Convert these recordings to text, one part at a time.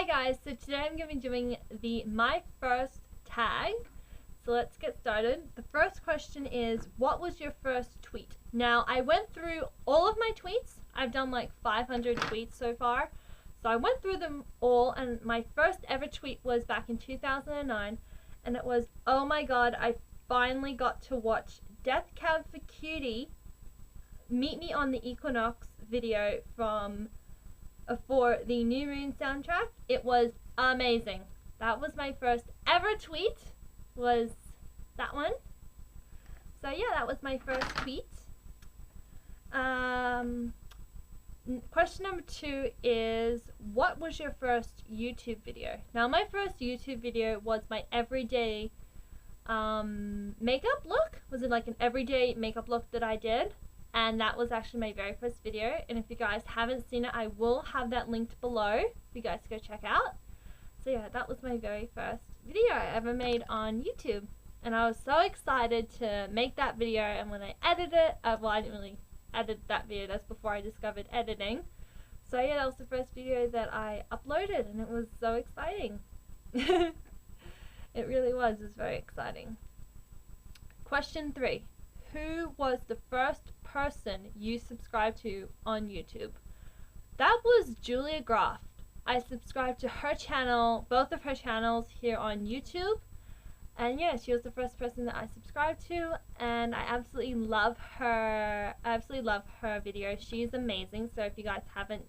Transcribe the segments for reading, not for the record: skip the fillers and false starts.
Hi guys, so today I'm going to be doing the My First tag. So let's get started. The first question is, what was your first tweet? Now, I went through all of my tweets. I've done like 500 tweets so far. So I went through them all, and my first ever tweet was back in 2009, and it was, oh my god, I finally got to watch Death Cab for Cutie Meet Me on the Equinox video for the New Moon soundtrack. It was amazing. That was my first ever tweet, was that one. So yeah, that was my first tweet. Question number 2 is, what was your first YouTube video? Now, my first YouTube video was my everyday makeup look. Was it like an everyday makeup look that I did? And that was actually my very first video. And if you guys haven't seen it, I will have that linked below for you guys to go check out. So yeah, that was my very first video I ever made on YouTube. And I was so excited to make that video. And when I edited it, well, I didn't really edit that video. That's before I discovered editing. So yeah, that was the first video that I uploaded, and it was so exciting. It really was. It was very exciting. Question 3. Who was the first person you subscribed to on YouTube? That was Julia Graft. I subscribed to her channel, both of her channels here on YouTube. And yeah, she was the first person that I subscribed to, and I absolutely love her. I absolutely love her videos. She's amazing. So if you guys haven't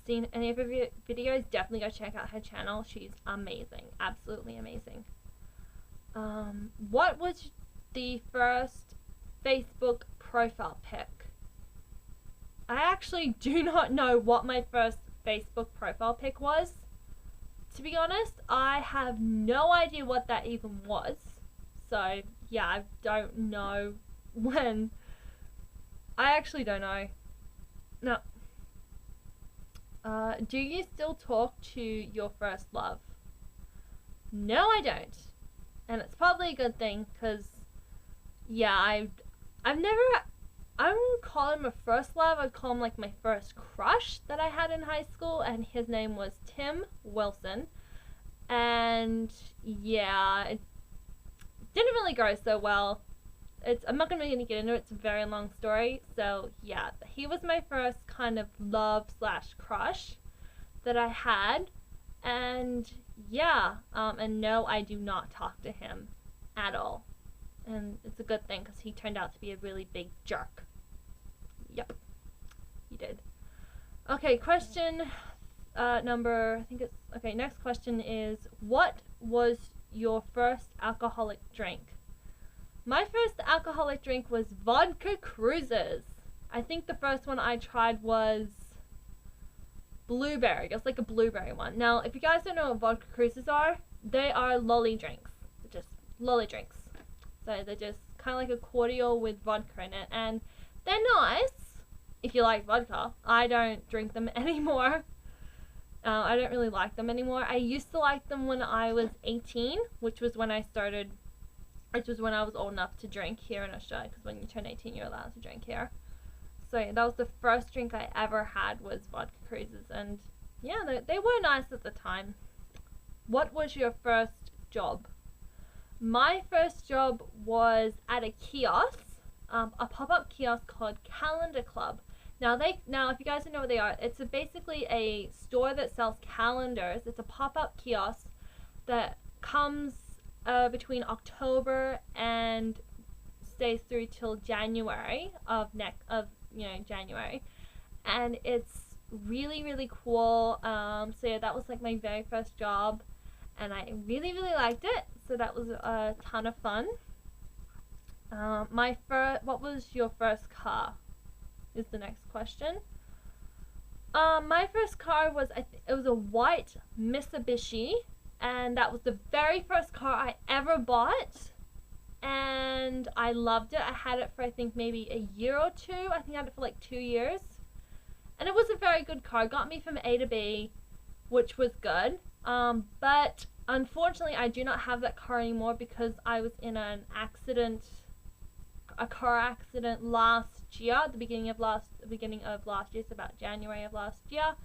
seen any of her videos, definitely go check out her channel. She's amazing. Absolutely amazing. What was the first Facebook profile pic? I actually do not know what my first Facebook profile pic was. To be honest, I have no idea what that even was. So yeah, I don't know when. I actually don't know. No. Do you still talk to your first love? No, I don't. And it's probably a good thing, because yeah, I wouldn't call him a first love. I'd call him like my first crush that I had in high school, and his name was Tim Wilson. And yeah, it didn't really go so well. I'm not really gonna get into it. It's a very long story. So yeah, he was my first kind of love / crush that I had, and yeah, and no, I do not talk to him at all. And it's a good thing, because he turned out to be a really big jerk. Yep, he did. Okay, question next question is, what was your first alcoholic drink? My first alcoholic drink was vodka cruises. I think the first one I tried was blueberry. It was like a blueberry one. Now, if you guys don't know what vodka cruises are, they are lolly drinks. They're just lolly drinks. So they're just kind of like a cordial with vodka in it, and they're nice if you like vodka. I don't drink them anymore. I don't really like them anymore. I used to like them when I was 18, which was when I was old enough to drink here in Australia, because when you turn 18, you're allowed to drink here. So yeah, that was the first drink I ever had, was vodka cruises, and yeah, they were nice at the time. What was your first job? My first job was at a kiosk, a pop-up kiosk called Calendar Club. Now, if you guys don't know what they are, it's basically a store that sells calendars. It's a pop-up kiosk that comes between October and stays through till January of January, and it's really, really cool. So yeah, that was like my very first job, and I really, really liked it. So that was a ton of fun. What was your first car? Is the next question. My first car was, it was a white Mitsubishi, and that was the very first car I ever bought, and I loved it. I had it for, I think, maybe a year or two. I think I had it for like 2 years, and it was a very good car. It got me from A to B, which was good. But unfortunately, I do not have that car anymore, because I was in a car accident last year, the beginning of last year, so about January of last year,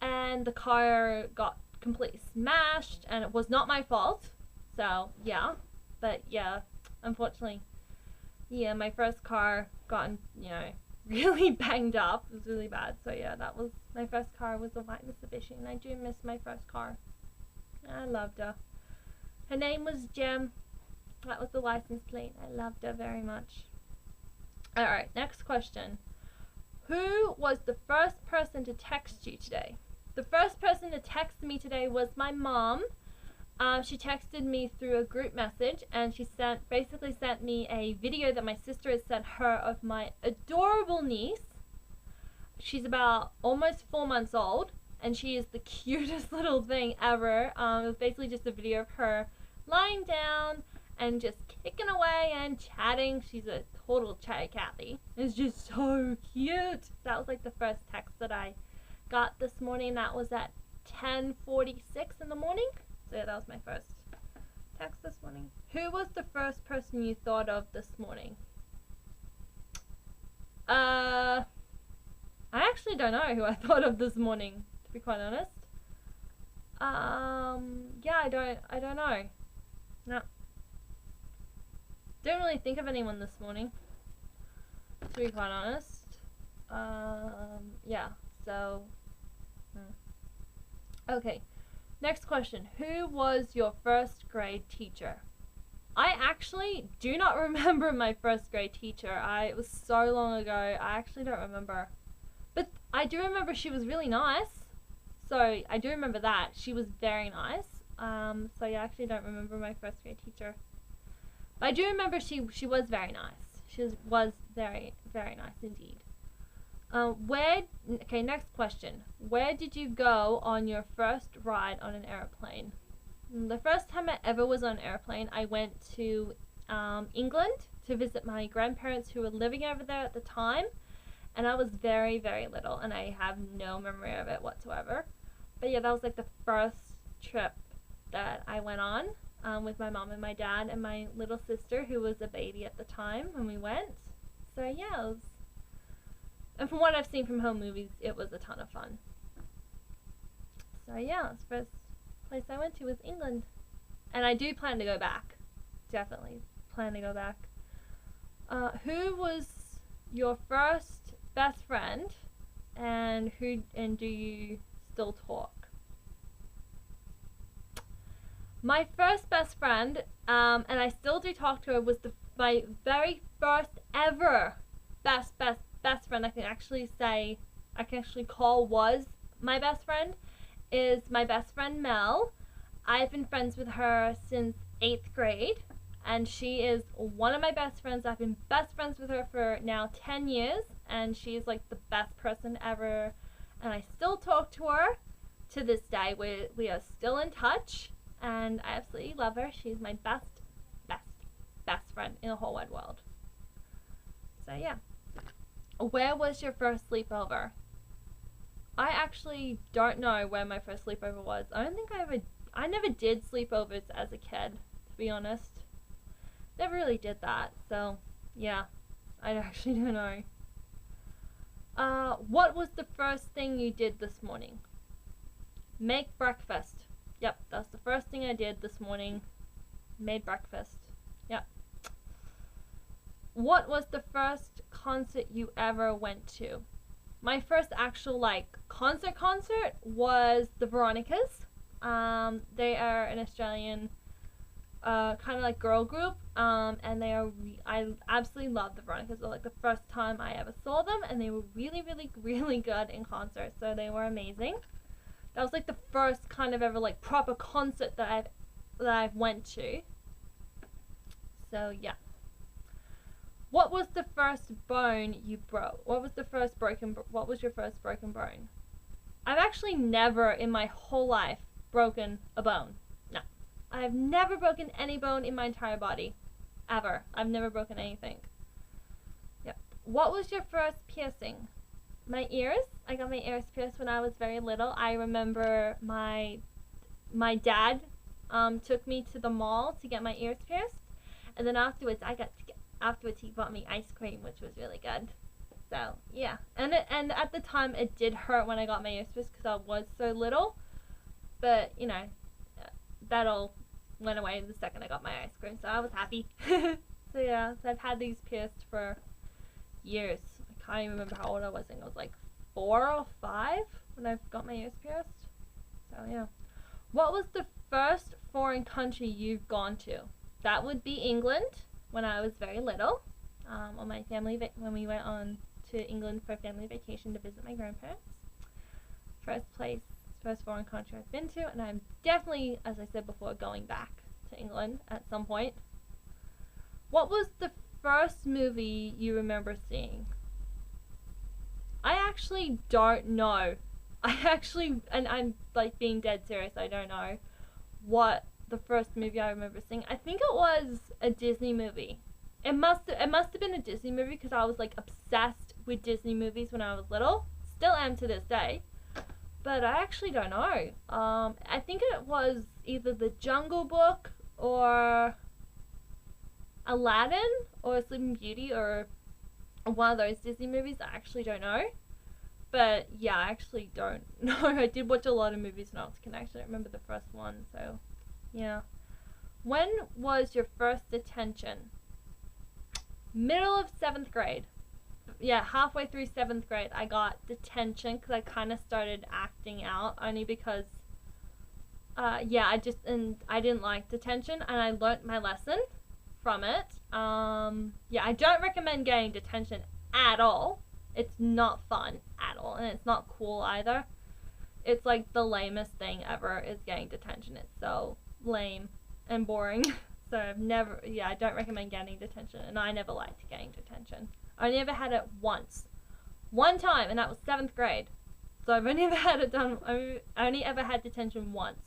and then the car got completely smashed, and it was not my fault. So yeah, but yeah, unfortunately, yeah, my first car got, really banged up. It was really bad. So yeah, that was my first car, was a white Mitsubishi, and I do miss my first car. I loved her. Her name was Jem. That was the license plate. I loved her very much. Alright, next question. Who was the first person to text you today? The first person to text me today was my mom. She texted me through a group message, and she basically sent me a video that my sister had sent her of my adorable niece. She's about almost 4 months old, and she is the cutest little thing ever. It was basically just a video of her lying down and just kicking away and chatting. She's a total chatty Cathy. It's just so cute. That was like the first text that I got this morning. That was at 10:46 in the morning. So yeah, that was my first text this morning. Who was the first person you thought of this morning? I actually don't know who I thought of this morning, to be quite honest. Yeah, I don't know. No. Don't really think of anyone this morning, to be quite honest. Yeah, so okay, next question. Who was your first grade teacher? I actually do not remember my first grade teacher. It was so long ago, I actually don't remember. But I do remember she was really nice. So I do remember that. She was very nice. So yeah, I actually don't remember my first grade teacher. But I do remember she was very nice. She was very, very nice indeed. Okay, next question. Where did you go on your first ride on an airplane? The first time I ever was on an airplane, I went to England to visit my grandparents who were living over there at the time. And I was very, very little, and I have no memory of it whatsoever. But yeah, that was like the first trip that I went on with my mom and my dad and my little sister, who was a baby at the time when we went. So yeah, and from what I've seen from home movies, it was a ton of fun. So yeah, the first place I went to was England. And I do plan to go back. Definitely plan to go back. Who was your first best friend, and do you still talk? My first best friend, and I still do talk to her, was my very first ever best friend I can actually call was my best friend, is my best friend Mel. I've been friends with her since 8th grade, and she is one of my best friends. I've been best friends with her for now 10 years, and she's like the best person ever, and I still talk to her to this day. We are still in touch, and I absolutely love her. She's my best friend in the whole wide world. So yeah. Where was your first sleepover? I actually don't know where my first sleepover was. I don't think I never did sleepovers as a kid, to be honest. Never really did that, so yeah, I actually don't know. What was the first thing you did this morning? Make breakfast. Yep, that's the first thing I did this morning. Made breakfast. Yep. What was the first concert you ever went to? My first actual concert was the Veronicas. They are an Australian kind of like girl group, and I absolutely love the Veronicas. It was like the first time I ever saw them, and they were really, really, really good in concert, so they were amazing. That was like the first kind of ever like proper concert that I've went to. So yeah. What was the first bone you broke? What was your first broken bone? I've actually never in my whole life broken a bone. No. I've never broken any bone in my entire body. Ever. I've never broken anything. Yep. What was your first piercing? My ears. I got my ears pierced when I was very little. I remember my dad took me to the mall to get my ears pierced, and then afterwards he bought me ice cream, which was really good. So yeah, and at the time it did hurt when I got my ears pierced because I was so little, but you know, that all went away the second I got my ice cream, so I was happy. So yeah, so I've had these pierced for years. I can't even remember how old I was. I think I was like 4 or 5 when I got my ears pierced. So yeah. What was the first foreign country you've gone to? That would be England when I was very little. On my family when we went on to England for a family vacation to visit my grandparents. First foreign country I've been to, and I'm definitely, as I said before, going back to England at some point. What was the first movie you remember seeing? I actually don't know. And I'm like being dead serious, I don't know what the first movie I remember seeing. I think it was a Disney movie. It must have been a Disney movie because I was like obsessed with Disney movies when I was little. Still am to this day. But I actually don't know. I think it was either The Jungle Book or Aladdin or Sleeping Beauty or one of those Disney movies. I actually don't know. But yeah, I actually don't know. I did watch a lot of movies when I was a kid. I actually don't remember the first one. So yeah. When was your first detention? Middle of 7th grade. Yeah, halfway through 7th grade, I got detention because I kind of started acting out, only because, yeah, I didn't like detention, and I learnt my lesson from it. Yeah, I don't recommend getting detention at all. It's not fun at all, and it's not cool either. It's like the lamest thing ever is getting detention. It's so lame and boring. So I don't recommend getting detention, and I never liked getting detention. I only ever had it one time, and that was 7th grade. So I've only ever had it done. I only ever had detention once.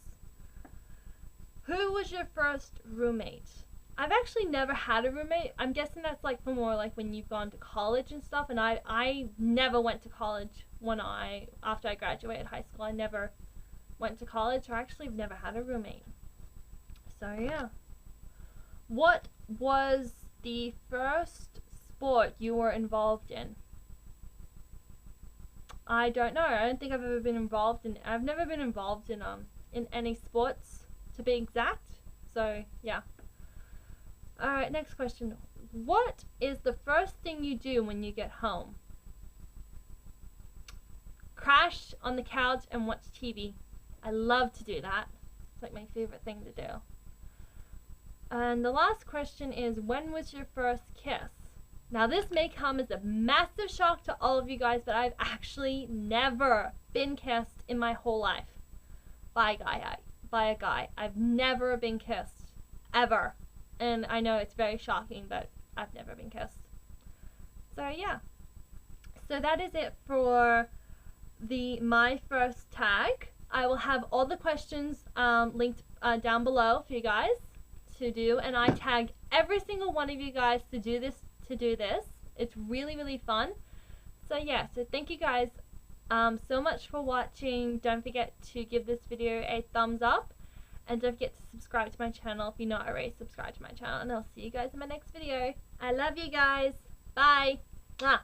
Who was your first roommate? I've actually never had a roommate. I'm guessing that's like for more like when you've gone to college and stuff. And I never went to college after I graduated high school. I never went to college, or actually have never had a roommate. So yeah. What was the first sport you were involved in? I don't know. I don't think I've ever been involved in. I've never been involved in any sports, to be exact. So yeah. All right, next question. What is the first thing you do when you get home? Crash on the couch and watch TV. I love to do that. It's like my favorite thing to do. And the last question is, when was your first kiss? Now this may come as a massive shock to all of you guys, but I've actually never been kissed in my whole life by a guy. I've never been kissed, ever. And I know it's very shocking, but I've never been kissed. So yeah. So that is it for the My First Tag. I will have all the questions linked down below for you guys to do, and I tag every single one of you guys to do this. It's really fun. So yeah, so thank you guys so much for watching. Don't forget to give this video a thumbs up, and don't forget to subscribe to my channel if you're not already subscribed to my channel, and I'll see you guys in my next video. I love you guys. Bye. Mwah.